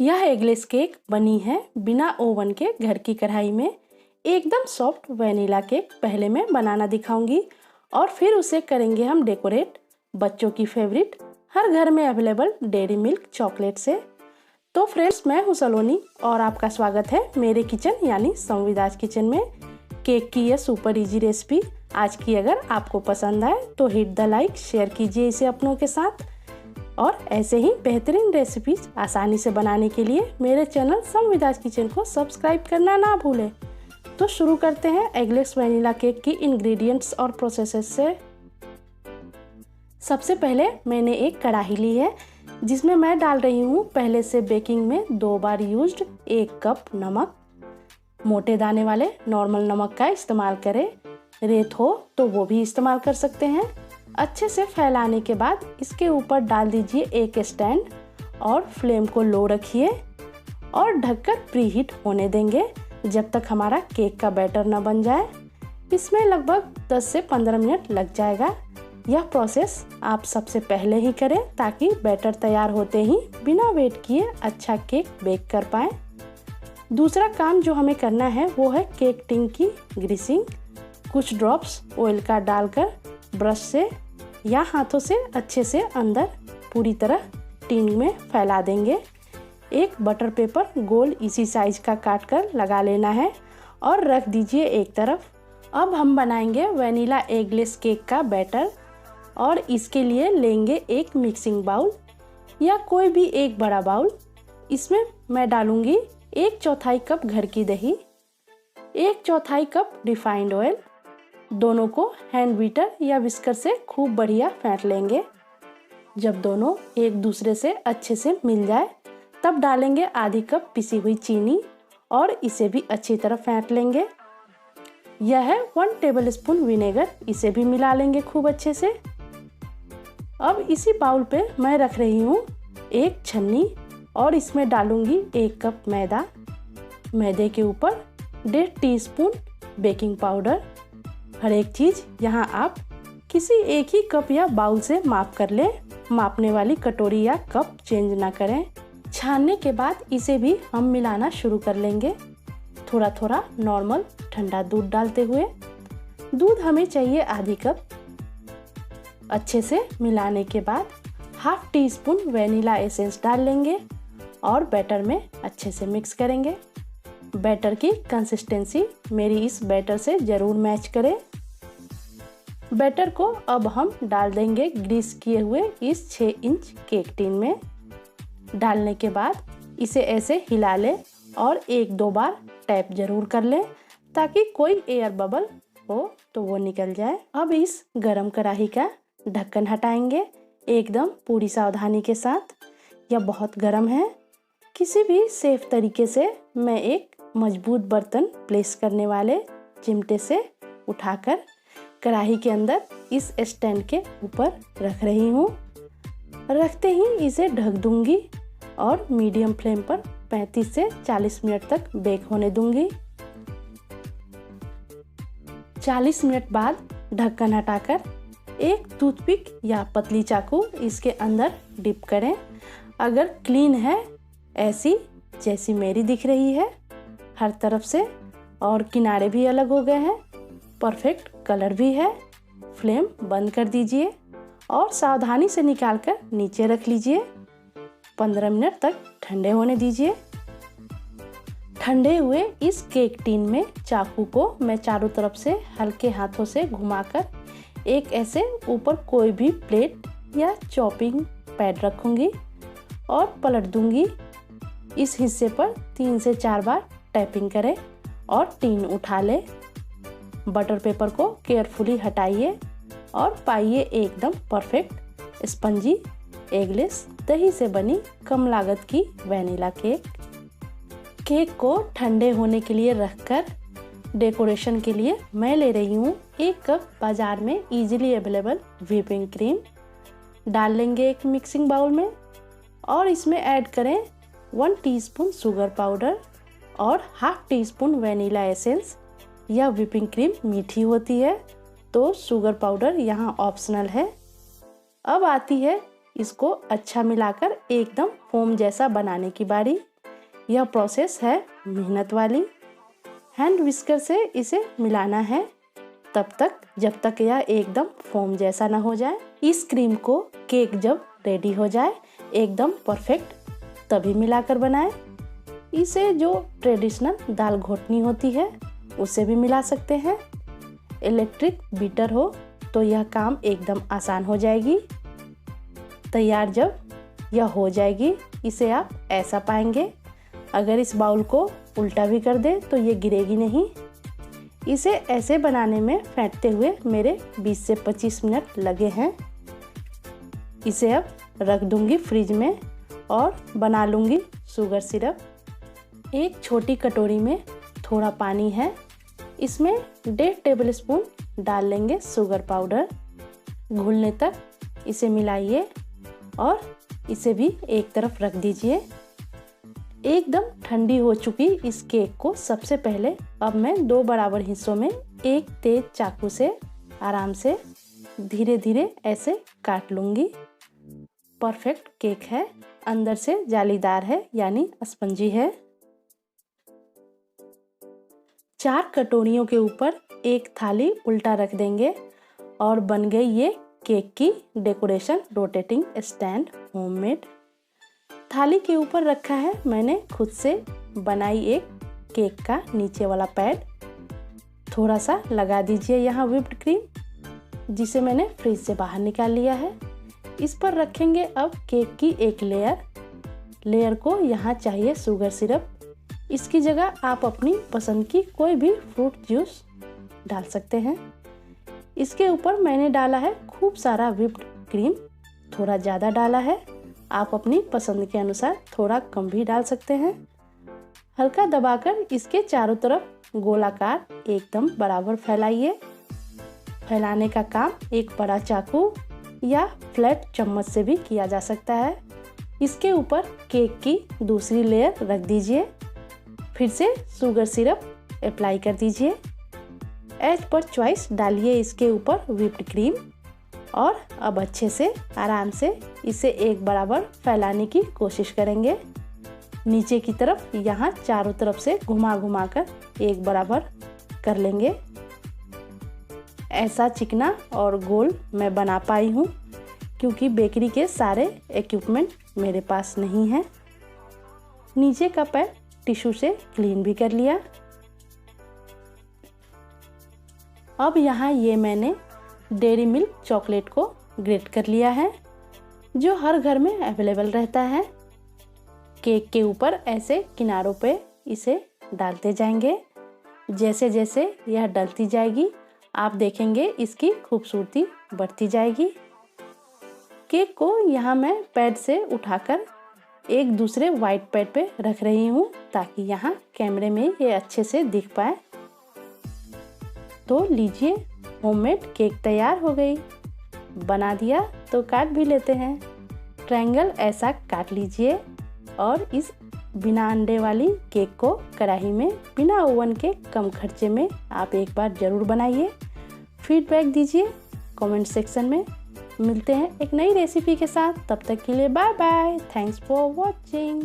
यह eggless cake बनी है बिना ओवन के घर की कढ़ाई में। एकदम सॉफ्ट वैनिला केक पहले मैं बनाना दिखाऊंगी और फिर उसे करेंगे हम डेकोरेट बच्चों की फेवरेट हर घर में अवेलेबल डेयरी मिल्क चॉकलेट से। तो फ्रेंड्स, मैं हूँ सलोनी और आपका स्वागत है मेरे किचन यानी संविदाज किचन में। केक की यह सुपर इजी रेसिपी आज की अगर आपको पसंद आए तो हिट द लाइक, शेयर कीजिए इसे अपनों के साथ। और ऐसे ही बेहतरीन रेसिपीज आसानी से बनाने के लिए मेरे चैनल संविदाज किचन को सब्सक्राइब करना ना भूलें। तो शुरू करते हैं एगलेस वैनिला केक की इंग्रेडिएंट्स और प्रोसेसेस से। सबसे पहले मैंने एक कढ़ाई ली है जिसमें मैं डाल रही हूँ पहले से बेकिंग में 2 बार यूज्ड 1 कप नमक। मोटे दाने वाले नॉर्मल नमक का इस्तेमाल करें, रेत हो तो वो भी इस्तेमाल कर सकते हैं। अच्छे से फैलाने के बाद इसके ऊपर डाल दीजिए एक स्टैंड और फ्लेम को लो रखिए और ढककर प्रीहीट होने देंगे जब तक हमारा केक का बैटर न बन जाए। इसमें लगभग 10 से 15 मिनट लग जाएगा। यह प्रोसेस आप सबसे पहले ही करें ताकि बैटर तैयार होते ही बिना वेट किए अच्छा केक बेक कर पाएं। दूसरा काम जो हमें करना है वो है केक टिन की ग्रीसिंग। कुछ ड्रॉप्स ऑयल का डालकर ब्रश से या हाथों से अच्छे से अंदर पूरी तरह टिन में फैला देंगे। एक बटर पेपर गोल इसी साइज का काट कर लगा लेना है और रख दीजिए एक तरफ। अब हम बनाएंगे वैनिला एगलेस केक का बैटर और इसके लिए लेंगे एक मिक्सिंग बाउल या कोई भी एक बड़ा बाउल। इसमें मैं डालूंगी 1/4 कप घर की दही, 1/4 कप रिफाइंड ऑयल। दोनों को हैंड बीटर या विस्कर से खूब बढ़िया फेंट लेंगे। जब दोनों एक दूसरे से अच्छे से मिल जाए तब डालेंगे आधी कप पिसी हुई चीनी और इसे भी अच्छी तरह फेंट लेंगे। यह है 1 टेबलस्पून विनेगर, इसे भी मिला लेंगे खूब अच्छे से। अब इसी बाउल पे मैं रख रही हूँ एक छन्नी और इसमें डालूंगी 1 कप मैदा। मैदे के ऊपर 1.5 टीस्पून बेकिंग पाउडर। हर एक चीज़ यहाँ आप किसी एक ही कप या बाउल से माप कर लें। मापने वाली कटोरी या कप चेंज ना करें। छानने के बाद इसे भी हम मिलाना शुरू कर लेंगे, थोड़ा थोड़ा नॉर्मल ठंडा दूध डालते हुए। दूध हमें चाहिए आधी कप। अच्छे से मिलाने के बाद 1/2 टीस्पून वैनिला एसेंस डाल लेंगे और बैटर में अच्छे से मिक्स करेंगे। बैटर की कंसिस्टेंसी मेरी इस बैटर से ज़रूर मैच करे। बैटर को अब हम डाल देंगे ग्रीस किए हुए इस 6 इंच केक टिन में। डालने के बाद इसे ऐसे हिला लें और 1-2 बार टैप जरूर कर लें ताकि कोई एयर बबल हो तो वो निकल जाए। अब इस गरम कढ़ाई का ढक्कन हटाएंगे एकदम पूरी सावधानी के साथ। यह बहुत गर्म है। किसी भी सेफ तरीके से मैं एक मजबूत बर्तन प्लेस करने वाले चिमटे से उठाकर कढ़ाई के अंदर इस स्टैंड के ऊपर रख रही हूँ। रखते ही इसे ढक दूंगी और मीडियम फ्लेम पर 35 से 40 मिनट तक बेक होने दूंगी। 40 मिनट बाद ढक्कन हटाकर एक टूथपिक या पतली चाकू इसके अंदर डिप करें। अगर क्लीन है ऐसी जैसी मेरी दिख रही है हर तरफ से और किनारे भी अलग हो गए हैं, परफेक्ट कलर भी है। फ्लेम बंद कर दीजिए और सावधानी से निकालकर नीचे रख लीजिए। 15 मिनट तक ठंडे होने दीजिए। ठंडे हुए इस केक टिन में चाकू को मैं चारों तरफ से हल्के हाथों से घुमाकर एक ऐसे ऊपर कोई भी प्लेट या चॉपिंग पैड रखूंगी और पलट दूंगी। इस हिस्से पर 3 से 4 बार टैपिंग करें और टिन उठा लें। बटर पेपर को केयरफुली हटाइए और पाइए एकदम परफेक्ट स्पंजी एगलेस दही से बनी कम लागत की वैनिला केक। केक को ठंडे होने के लिए रखकर डेकोरेशन के लिए मैं ले रही हूँ 1 कप बाजार में इजीली अवेलेबल व्हिपिंग क्रीम। डाल लेंगे एक मिक्सिंग बाउल में और इसमें ऐड करें 1 टीस्पून शुगर पाउडर और 1/2 टीस्पून वैनिला एसेंस। यह व्हिपिंग क्रीम मीठी होती है तो शुगर पाउडर यहाँ ऑप्शनल है। अब आती है इसको अच्छा मिलाकर एकदम फोम जैसा बनाने की बारी। यह प्रोसेस है मेहनत वाली। हैंड विस्कर से इसे मिलाना है तब तक जब तक यह एकदम फोम जैसा ना हो जाए। इस क्रीम को केक जब रेडी हो जाए एकदम परफेक्ट तभी मिलाकर बनाएं। इसे जो ट्रेडिशनल दाल घोटनी होती है उसे भी मिला सकते हैं। इलेक्ट्रिक बीटर हो तो यह काम एकदम आसान हो जाएगी। तैयार जब यह हो जाएगी इसे आप ऐसा पाएंगे। अगर इस बाउल को उल्टा भी कर दे तो ये गिरेगी नहीं। इसे ऐसे बनाने में फेंटते हुए मेरे 20 से 25 मिनट लगे हैं। इसे अब रख दूंगी फ्रिज में और बना लूँगी शुगर सिरप। एक छोटी कटोरी में थोड़ा पानी है, इसमें 1.5 टेबलस्पून डाल लेंगे शुगर पाउडर। घुलने तक इसे मिलाइए और इसे भी एक तरफ रख दीजिए। एकदम ठंडी हो चुकी इस केक को सबसे पहले अब मैं 2 बराबर हिस्सों में एक तेज चाकू से आराम से धीरे धीरे ऐसे काट लूँगी। परफेक्ट केक है, अंदर से जालीदार है यानी स्पंजी है। 4 कटोरियों के ऊपर एक थाली उल्टा रख देंगे और बन गई ये केक की डेकोरेशन रोटेटिंग स्टैंड होममेड। थाली के ऊपर रखा है मैंने खुद से बनाई एक केक का नीचे वाला पैड। थोड़ा सा लगा दीजिए यहाँ व्हिप्ड क्रीम जिसे मैंने फ्रिज से बाहर निकाल लिया है। इस पर रखेंगे अब केक की एक लेयर को यहाँ चाहिए शुगर सिरप। इसकी जगह आप अपनी पसंद की कोई भी फ्रूट जूस डाल सकते हैं। इसके ऊपर मैंने डाला है खूब सारा व्हिप्ड क्रीम, थोड़ा ज़्यादा डाला है, आप अपनी पसंद के अनुसार थोड़ा कम भी डाल सकते हैं। हल्का दबाकर इसके चारों तरफ गोलाकार एकदम बराबर फैलाइए। फैलाने का काम एक बड़ा चाकू या फ्लैट चम्मच से भी किया जा सकता है। इसके ऊपर केक की दूसरी लेयर रख दीजिए। फिर से शुगर सिरप अप्लाई कर दीजिए। एज पर चॉइस डालिए इसके ऊपर व्हिप्ड क्रीम और अब अच्छे से आराम से इसे एक बराबर फैलाने की कोशिश करेंगे। नीचे की तरफ यहाँ चारों तरफ से घुमा कर एक बराबर कर लेंगे। ऐसा चिकना और गोल मैं बना पाई हूँ क्योंकि बेकरी के सारे इक्विपमेंट मेरे पास नहीं है। नीचे का पैड टिश्यू से क्लीन भी कर लिया। अब यहाँ ये मैंने डेयरी मिल्क चॉकलेट को ग्रेट कर लिया है जो हर घर में अवेलेबल रहता है। केक के ऊपर ऐसे किनारों पे इसे डालते जाएंगे। जैसे जैसे यह डलती जाएगी आप देखेंगे इसकी खूबसूरती बढ़ती जाएगी। केक को यहाँ मैं पैड से उठाकर एक दूसरे वाइट पैड पे रख रही हूँ ताकि यहाँ कैमरे में ये अच्छे से दिख पाए। तो लीजिए होममेड केक तैयार हो गई। बना दिया तो काट भी लेते हैं। ट्रायंगल ऐसा काट लीजिए और इस बिना अंडे वाली केक को कढ़ाई में बिना ओवन के कम खर्चे में आप एक बार ज़रूर बनाइए। फीडबैक दीजिए कमेंट सेक्शन में। मिलते हैं एक नई रेसिपी के साथ, तब तक के लिए bye bye. Thanks for watching.